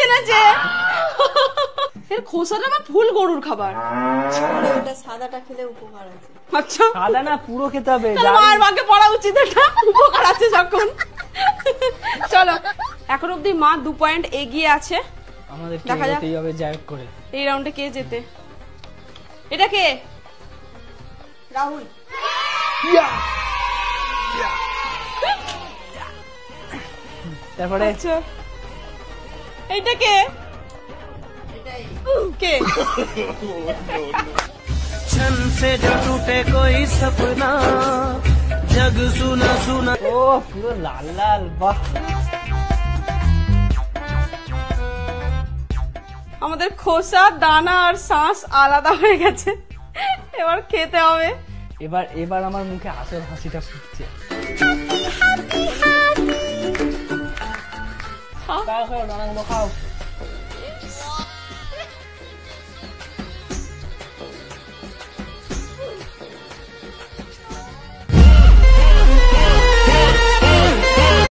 এনেছে। এর খোসাটা না ফুল গরুর খাবার। ওটা সাদাটা খেলে উপকার আছে। আচ্ছা সাদা না পুরো খেতে হবে। মায়ের মাকে পড়া উচিত, এটা উপকার আছে যখন। চলো এখন অব্দি মা 2 পয়েন্ট এগিয়ে আছে। আমাদের দেখা যাক যেতেই হবে যাই হোক করে। এই রাউন্ডে কে জেতে। এটা কে? রাহুল। তারপরে আচ্ছা এইটা কে? কে? छन से जो टूटे कोई सपना जग सुना सुना। ও পুরো লাল লাল, বাহ। আমাদের খোসা, দানা আর শ্বাস আলাদা হয়ে গেছে, এবার খেতে হবে। এবার আমার মুখে আসল হাসিটা ফুটছে। খাও খাও, দানাগুলো খাও।